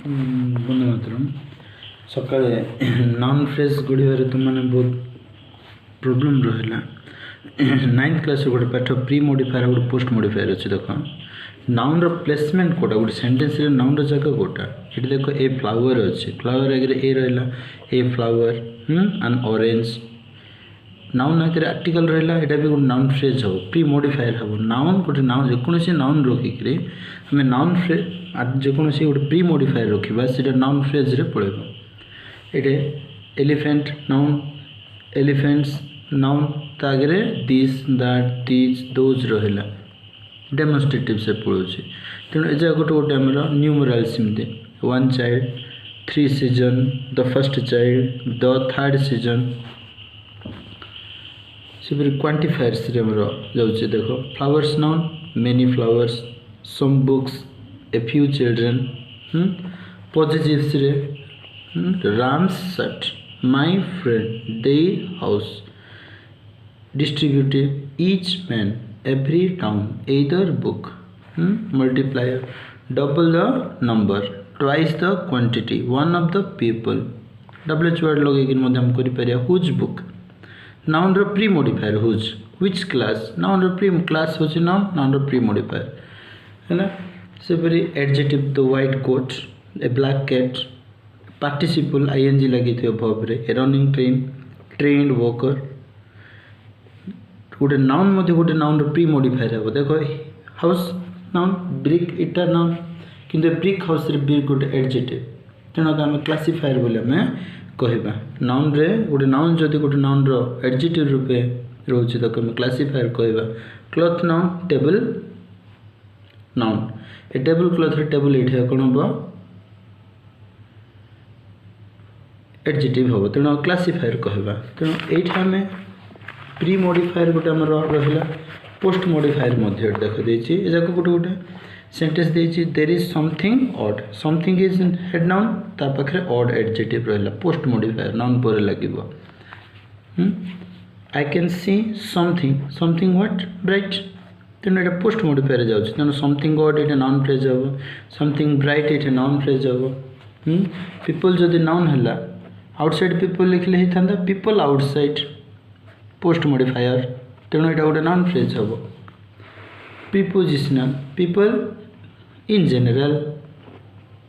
बंदे मातरम सकाळे non fresh गुड़िबारे तुमने बहुत प्रोब्लेम रहा। 9th क्लास गोटे पाठ प्री मॉडिफायर गोटे पोस्ट मॉडिफायर अच्छे देख नाउन प्लेसमेंट कोटा गोटे सेंटेंस रे नाउन जगह कोटा ये देख ए फ्लावर अच्छे फ्लावर आगे ए रहा a flower N orange noun आगे आर्टिकल रहा यहाँ भी गोटे नाउन फ्रेज हम प्री मॉडिफायर हम नाउन गोटे नाउन जेकोसी नाउन रखिक आम नाउन फ्रेज जेकोसी गोटे प्री मॉडिफायर रखा से नाउन फ्रेज रे पड़ेगा ये elephant noun elephants noun Tage this that this those रहा डेमोन्स्ट्रेटिव से पड़ोसी तेणु ए गोटे गोटे आम न्यूमराल सेमती 1 child 3 season the first child the third season से क्वांटिफायर्स जाऊँचे देख flowers noun many flowers some books a few children possessives Ram's shirt my friend their house distributive each man every town either book multiplier double the number twice the quantity one of the people WH word लगे whose book noun रो pre modifier whose which class noun रो pre class होची noun रो pre modifier है ना से परी adjective the white coat a black cat participle ING लगी थी वर्ब रे a running train trained walker गोटे नाउन गोटे नाउन रो प्री मॉडिफायर है देखो हाउस नाउन ब्रिक इटा नाउन किंतु ब्रिक हाउस रे ब्रिक गोटे एडजेक्टिव तेणु आम क्लासिफायर बोले आम कहवा नाउन रे गोटे नाउन जदि गोटे नाउन रो एडजेक्टिव रूपे रोचे तो आम क्लासिफायर कहवा क्लॉथ नाउन टेबल नाउन ए टेबल क्लॉथ रे टेबल ये कौन हम एडजेक्टिव हम तेणु क्लासिफायर कहवा तेणु ये आम प्री मॉडिफायर गोटे आम रहा पोस्ट मॉडिफायर देख देती जाक गोटे गोटे सेंटेंस देती there is something odd something is head noun ता पाखे ऑड एडजेक्टिव रहा पोस्ट मॉडिफायर नाउन पर लगे I can see something something what bright तेणु ये पोस्ट मॉडिफायर जाऊँगी तेणु समथिंग ऑड ये नाउन फ्रेज हम समथिंग ब्राइट ये नाउन फ्रेज हम पीपल जदि नाउन है आउटसाइड पीपल लिखले ही था पीपल आउटसाइड पोस्ट मॉडिफायर तेणु यहाँ गोटे नाउन फ्रेज हम prepositional people in general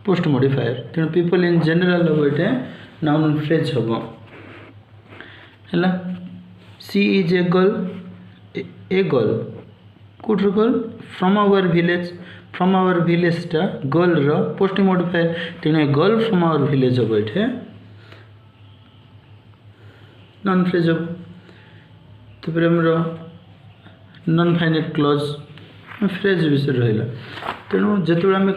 post modifier तेणु पीपल इन जनरल हम ये नाउन फ्रेज हम है सी इज ए गर्ल कौट गर्ल फ्रॉम आवर विलेज टा गर्ल रो पोस्ट मॉडिफायर तेणु गर्ल फ्रॉम आवर विलेज हम ये नाउन फ्रेज हम तापर नॉन फाइनाइट क्लॉज फ्रेज विषय रहा तेणु जो आम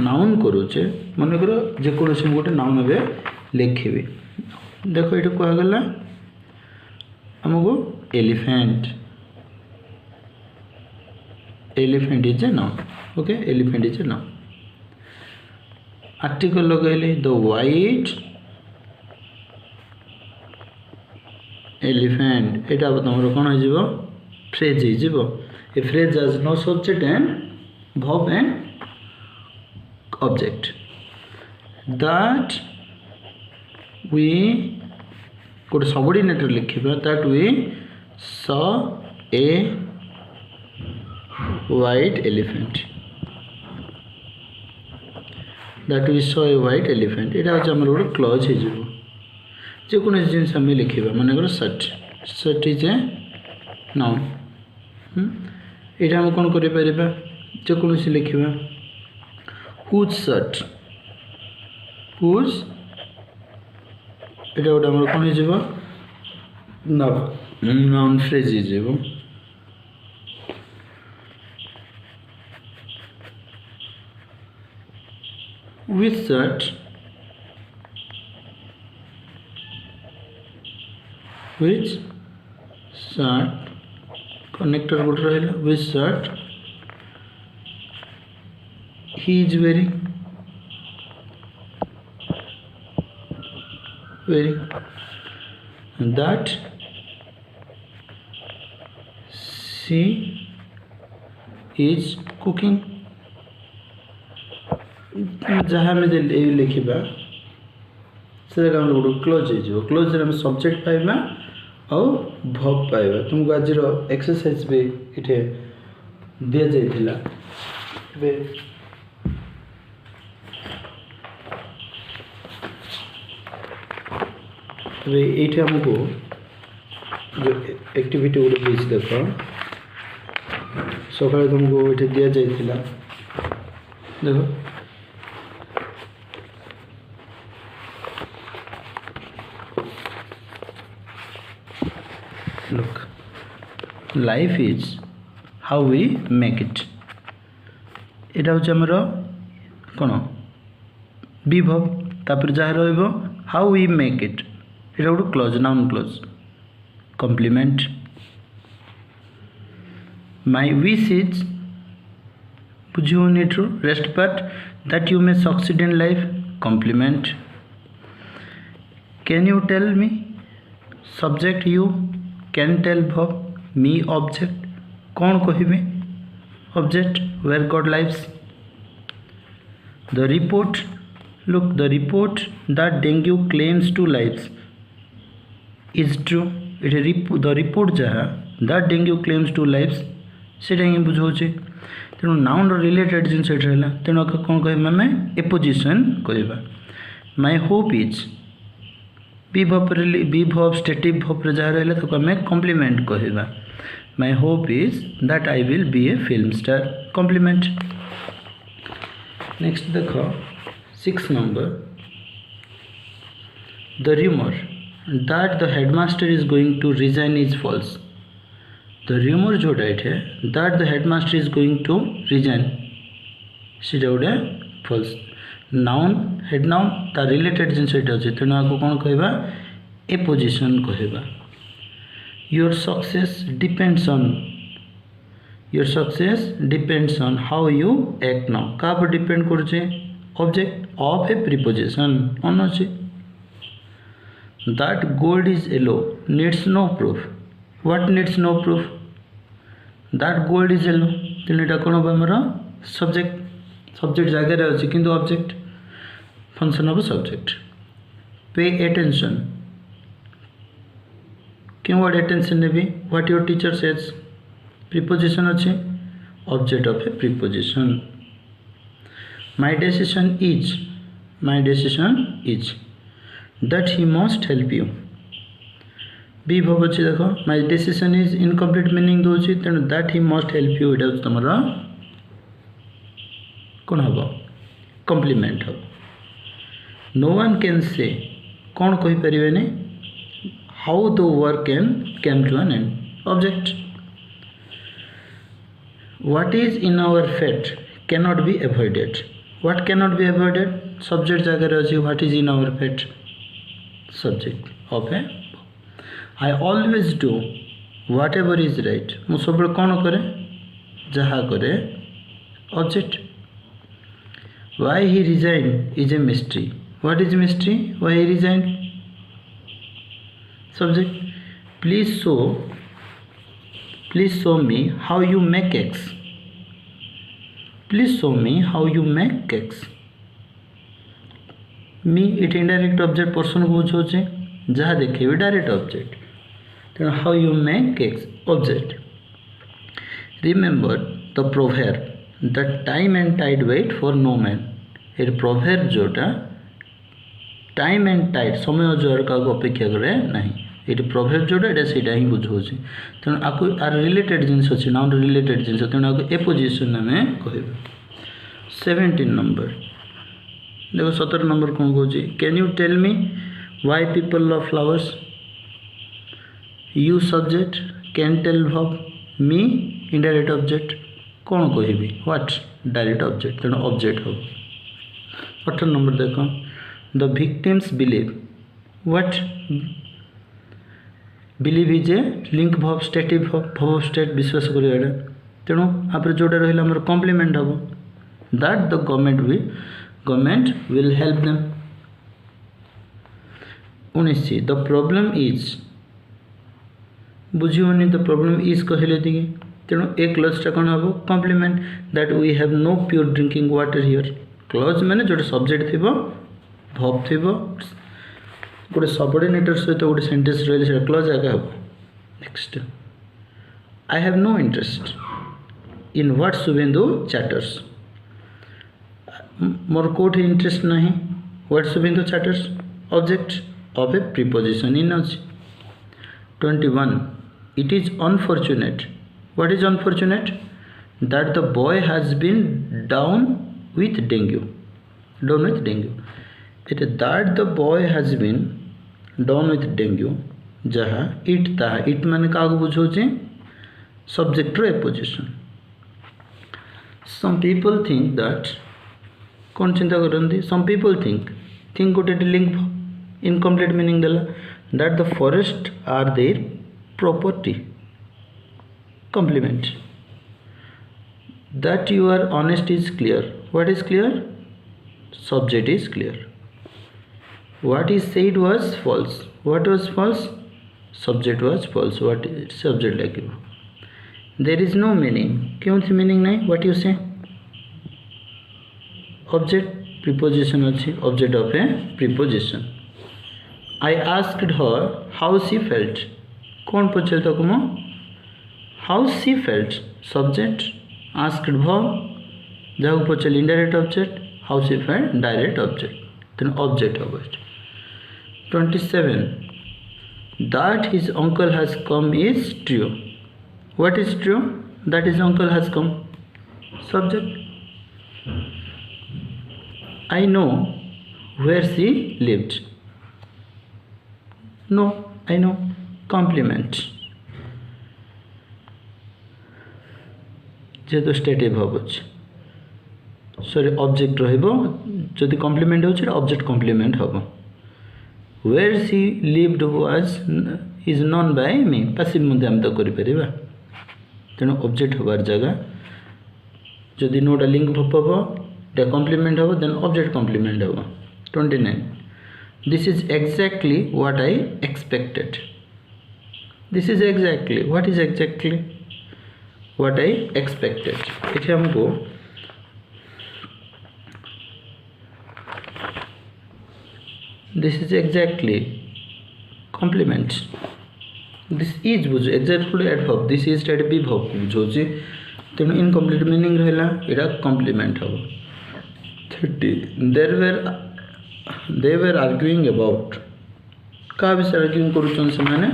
नाउन करुचे मनकर जेकोसी गोटे नाउन ए लिखी देख ये कहगला आमको elephant elephant is a noun okay elephant is a noun article लगेली द व्हाइट एलिफेंट यहाँ तुम कौन हो फ्रेज हो a phrase as no subject and verb and object that we गोटे सबऑर्डिनेटर लिखा that we saw a white elephant that we saw a white elephant यहाँ हूँ आम गोटे क्लज हो जेकोसी जिन आम लिखा मनकर shirt shirt is a noun यहाँ आम कौन कर जेकोसी लिखा हुज सर्ट हुज ये गोटे आम कौन हो नाउन फ्रेज हो with shirt which shirt connector गोटे रहा with shirt he is wearing that she is cooking जहाँ में लिखा से गोटे क्लोज हो क्लोज आम सब्जेक्ट पाइबा आउ भब पाइबा तुमको आज एक्सरसाइज भी इटे दि जाइथिला ये आमको जो एक्टिविटी गोटे देख देख सकाଳେ तुमको ये दि जाइथिला देखो look life is how we make it एटा हूँ आमर कौन विभव तापर जहाँ रो हाउ वी मेक इट एटा गोटे clause noun clause complement my wish is बुझे ट्रू रेस्ट पार्ट that you may succeed in life complement can you tell me subject you can tell भव मी ऑब्जेक्ट कौन कहबे object where God lives the report look the report that dengue claims two lives is true it the report जहाँ that dengue claims two lives से बुझाऊे तेणु noun related जिन है तेणु कौन कह आम एपोजिशन कहवा माय होप इज विभव स्टेटिव भव जहाँ रहा तो आम कम्प्लीमेंट कहवा my hope is that I will be a film star complement next देख 6 number the rumour that the headmaster is going to resign is false the rumour जोटा ये that the headmaster is going to resign सीटा गोटे false noun head noun तार related जिनस अच्छे तेणु आपको कौन कहवा एपोजिशन कहवा your success depends on how you act now क्या पर डिपेंड करुचे object of a preposition on अच्छे that gold is yellow needs no proof what needs no proof that gold is yellow तेणु यहाँ कौन हम सब्जेक्ट जगह अच्छे किंतु object function of subject pay attention क्यों वर्ड अटेंशन ने भी what your teacher says preposition अच्छे object of a preposition my decision is that he must help you विभव अच्छे देख my decision is incomplete meaning दूसरी तेणु that he must help you यहाँ तुम कौन हम कम्प्लीमेंट हम नो वन कैन से कौन कही पारे how the work came to an end object what is in our fate cannot be avoided what cannot be avoided subject जगह अच्छे what is in our fate subject of a I always do whatever is right मु सब कौन करे जहाँ करे object why he resigned is a mystery what is mystery why he resigned subject please show me how you make cakes please show me how you make cakes me it indirect object person को बुझाऊे जहाँ देखे direct object तेणु how you make cakes object remember the proverb the time and tide wait for no man ये proverb जोटा time and tide समय जोर का अपेक्षा करे ना ये प्रोवर्ब जोटा ये सीटा ही बुझाऊे तेणु आपको आर रिलेटेड जिनस अच्छे नाउन रिलेटेड जिनस तेणु आपको एपोजिशन आम कह 17 नंबर देखो 17 नंबर कौन कह can you tell me why people love flowers you subject can tell भव मी इनडायरेक्ट ऑब्जेक्ट कौन कहबी व्हाट डायरेक्ट ऑब्जेक्ट तेणु ऑब्जेक्ट हम 18 नंबर देख the victims believe what believe is a link भव स्टेटिव भव स्टेट विश्वास कर तेणु आप जोटा रहा कम्प्लीमेंट हम that the government will help them 19 the problem is बुझीनी द प्रॉब्लम इज कहले तेणु एक क्लोजटा कौन हम complement that we have no pure drinking water here clause माने जो सब्जेक्ट थी भब थी गोटे सबऑर्डिनेटर सहित गोटे सेंटेंस रही है क्लोज आगे हम। Next I have no interest in what Shubhendu chatters मोर कोट इंटरेस्ट नहीं what Shubhendu chatters object of a preposition in अच्छी। 21 it is unfortunate what is unfortunate that the boy has been down with dengue it that the boy has been down with dengue जहाँ it ताहा it माने का बुझाऊे subject row position। some people think that कौन चिंता करती some people think गोटे link incomplete meaning देला that the forest are their property complement that you are honest is clear what is clear subject is clear what is said was false what was false subject was false what is subject like there is no meaning क्यों थी meaning नहीं what you say object preposition अच्छी object of a preposition। I asked her how she felt कौन पूछे तक मो how she felt subject asked verb जहाँ पूछे indirect object how she felt direct object then object of it। 27 that his uncle has come is true what is true that his uncle has come subject I know where she lived no I know complement जेहेतु stative हम sorry object रही complement हो object complement हम where she lived was is known by me passive मध्य आम तो कर तेणु ऑब्जेक्ट हबार जगह जदि नोटा लिंक भप हम कॉम्प्लीमेंट हम देन ऑब्जेक्ट कॉम्प्लीमेंट हम। 29 this is exactly what I expected this is exactly what is exactly what I expected इथे हमको this is exactly complement this is बुझ exactly adverb this is state भी verb बुझे तेणु incomplete meaning रहला एटा complement हम। 30 they were arguing about का विषय आर्ग्यूइंग करूछन से माने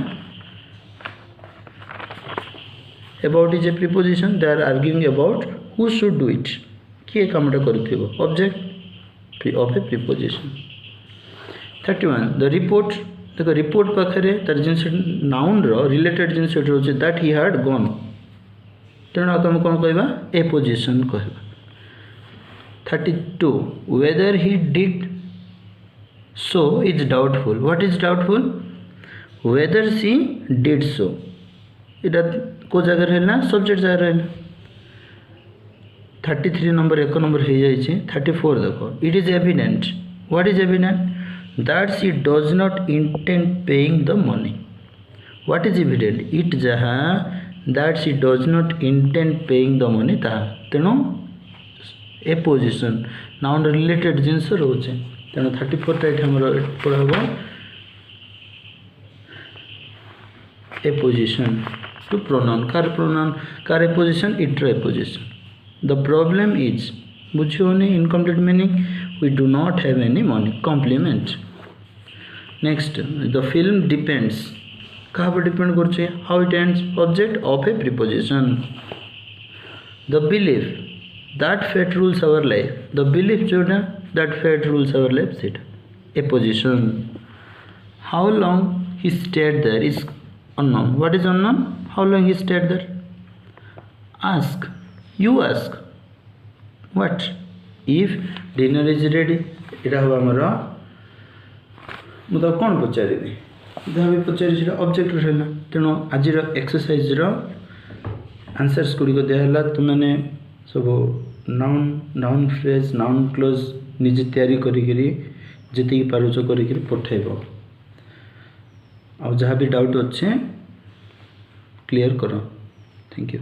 about is a preposition they are arguing about who should do it किए कामटा करथिबो object of a preposition। 31 the report देखो रिपोर्ट पाखरे तार जिनस नाउन रो रिलेटेड जिनस रोचे दैट ही हैड गॉन तेणु आम कौन कहवा ए पोजिशन कहवा। 32 whether he did so is doubtful what is doubtful whether she did so इटा को जगह रहना सब्जेक्ट जगह रहना। 33 नंबर एक नंबर हो जाए। 34 देखो it is evident what is evident that she does not intend paying the money what is evident it जहाँ that she does not intend paying the money ताहा तेणु ए पोजिशन नाउन रिलेटेड जिनस रोचे तेणु 34 ये पढ़ा ए पोजिशन टू प्रोनाउन कार apposition इट्र apposition. The problem is बुझे incomplete meaning we do not have any money complement. Next the film depends क्या पर डिपेंड कर how it ends object of a preposition. The belief that fate rules our life the belief जोटा that fate rules our life सेट apposition. How long he stayed there is unknown what is unknown how long he stayed there। ask you ask what if dinner is ready एटा हम आमर मुझे कौन पचारि जहाँ भी पचारि object रहा तेणु आज एक्सरसाइज आंसर्स गुड़िक दिहला तुमने सब नाउन फ्रेज नाउन क्लोज निजे तैयारी करी पारुच कर पठेब आ जहाँ भी डाउट अच्छे क्लियर करो। Thank you.